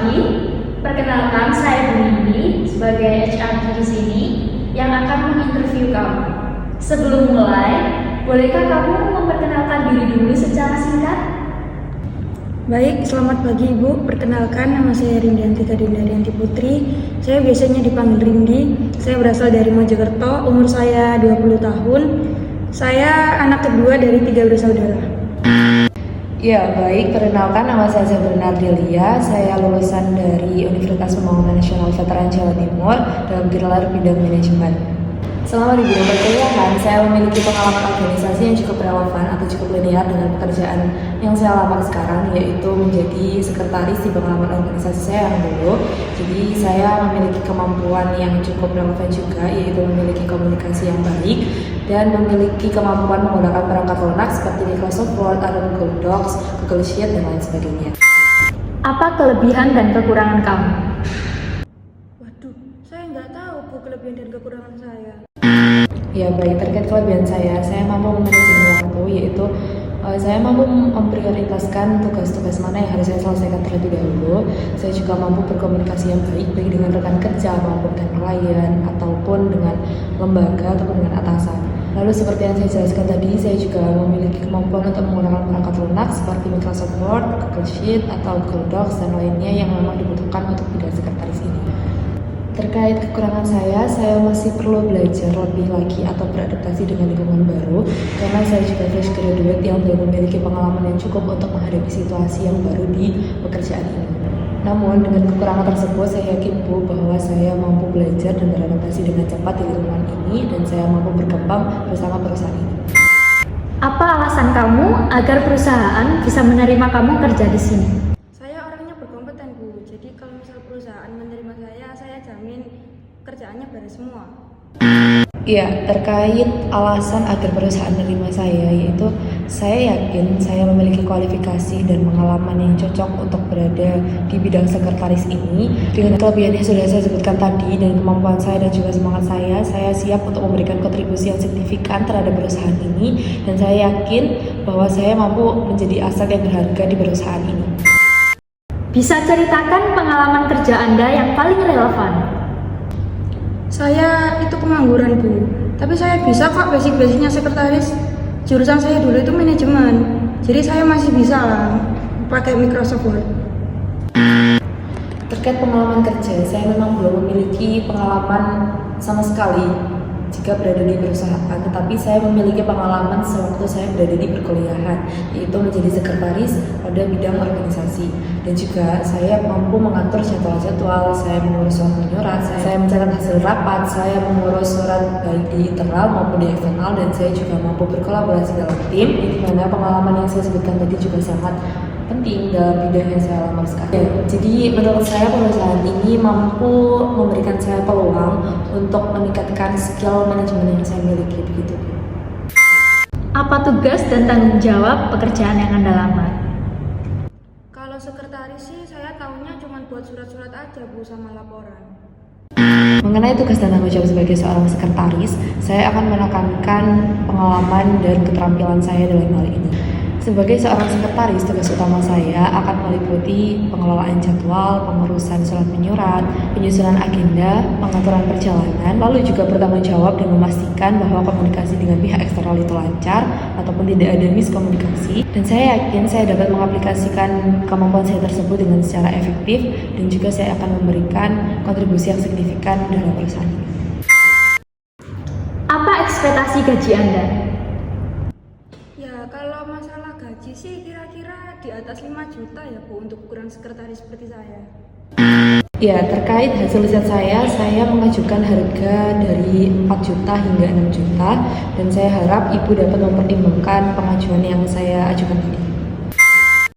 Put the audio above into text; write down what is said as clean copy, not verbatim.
pagi. Perkenalkan, saya Bu Nindi sebagai HR di sini yang akan menginterview kamu. Sebelum mulai, bolehkah kamu memperkenalkan diri dulu secara singkat? Baik, selamat pagi Ibu. Perkenalkan, nama saya Rindianti Kadindarianti Putri. Saya biasanya dipanggil Rindi. Saya berasal dari Mojokerto, umur saya 20 tahun. Saya anak kedua dari 3 bersaudara. Ya, baik. Perkenalkan, nama saya Sabrina Ardelia. Saya lulusan dari Universitas Pembangunan Nasional Veteran Jawa Timur dalam gelar bidang manajemen. Selama di bidang perkuliahan, saya memiliki pengalaman organisasi yang cukup relevan atau cukup linear dengan pekerjaan yang saya lamar sekarang, yaitu menjadi sekretaris di pengalaman organisasi saya yang dulu. Jadi saya memiliki kemampuan yang cukup relevan juga, yaitu memiliki komunikasi yang baik dan memiliki kemampuan menggunakan perangkat lunak seperti Microsoft Word, atau Google Docs, Google Sheet, dan lain sebagainya. Apa kelebihan dan kekurangan kamu? Waduh, saya nggak tahu Bu kelebihan dan kekurangan saya. Ya, baik. Terkait kelebihan saya mampu memanajemen waktu, yaitu saya mampu memprioritaskan tugas-tugas mana yang harus saya selesaikan terlebih dahulu. Saya juga mampu berkomunikasi yang baik dengan rekan kerja maupun dengan klien ataupun dengan lembaga ataupun dengan atasan. Lalu seperti yang saya jelaskan tadi, saya juga memiliki kemampuan untuk menggunakan perangkat lunak seperti Microsoft Word, Google Sheet, atau Google Docs dan lainnya yang memang dibutuhkan untuk bidang sekretaris ini. Terkait kekurangan saya masih perlu belajar lebih lagi atau beradaptasi dengan lingkungan baru, karena saya juga fresh graduate yang belum memiliki pengalaman yang cukup untuk menghadapi situasi yang baru di pekerjaan ini. Namun dengan kekurangan tersebut, saya yakin Bu bahwa saya mampu belajar dan beradaptasi dengan cepat di lingkungan ini, dan saya mampu berkembang bersama perusahaan ini. Apa alasan kamu agar perusahaan bisa menerima kamu kerja di sini? Saya orangnya berkompeten Bu, jadi kalau misal perusahaan menerima saya jamin kerjaannya beres semua. Ya, terkait alasan agar perusahaan menerima saya, yaitu saya yakin saya memiliki kualifikasi dan pengalaman yang cocok untuk berada di bidang sekretaris ini. Dengan kelebihan yang sudah saya sebutkan tadi dan kemampuan saya dan juga semangat saya siap untuk memberikan kontribusi yang signifikan terhadap perusahaan ini, dan saya yakin bahwa saya mampu menjadi aset yang berharga di perusahaan ini. Bisa ceritakan pengalaman kerja Anda yang paling relevan? Saya itu pengangguran Bu, tapi saya bisa kok basic-basicnya sekretaris. Jurusan saya dulu itu manajemen, jadi saya masih bisa lah pakai Microsoft Word. Terkait pengalaman kerja, saya memang belum memiliki pengalaman sama sekali jika berada di perusahaan, tetapi saya memiliki pengalaman sewaktu saya berada di perkuliahan, yaitu menjadi sekretaris pada bidang organisasi, dan juga saya mampu mengatur jadwal-jadwal, saya mengurus surat menyurat, saya mencatat hasil rapat, saya mengurus surat baik di internal maupun di eksternal, dan saya juga mampu berkolaborasi dalam tim, di mana pengalaman yang saya sebutkan tadi juga sangat penting dalam bidang yang saya lamar sekarang. Jadi menurut saya perusahaan ini mampu memberikan saya peluang untuk meningkatkan skill manajemen yang saya miliki, begitu. Apa tugas dan tanggung jawab pekerjaan yang Anda lamar? Kalau sekretaris sih saya tahunya cuma buat surat-surat aja Bu sama laporan. Mengenai tugas dan tanggung jawab sebagai seorang sekretaris, saya akan menekankan pengalaman dan keterampilan saya dalam hal ini. Sebagai seorang sekretaris, tugas utama saya akan meliputi pengelolaan jadwal, pengurusan surat menyurat, penyusunan agenda, pengaturan perjalanan, lalu juga bertanggung jawab dan memastikan bahwa komunikasi dengan pihak eksternal itu lancar ataupun tidak ada miskomunikasi. Dan saya yakin saya dapat mengaplikasikan kemampuan saya tersebut dengan secara efektif, dan juga saya akan memberikan kontribusi yang signifikan dalam perusahaan ini. Apa ekspektasi gaji Anda? Ya kalau masalah gaji sih kira-kira di atas 5 juta ya Bu untuk ukuran sekretaris seperti saya. Ya, terkait hasil riset saya mengajukan harga dari 4 juta hingga 6 juta, dan saya harap Ibu dapat mempertimbangkan pengajuan yang saya ajukan tadi.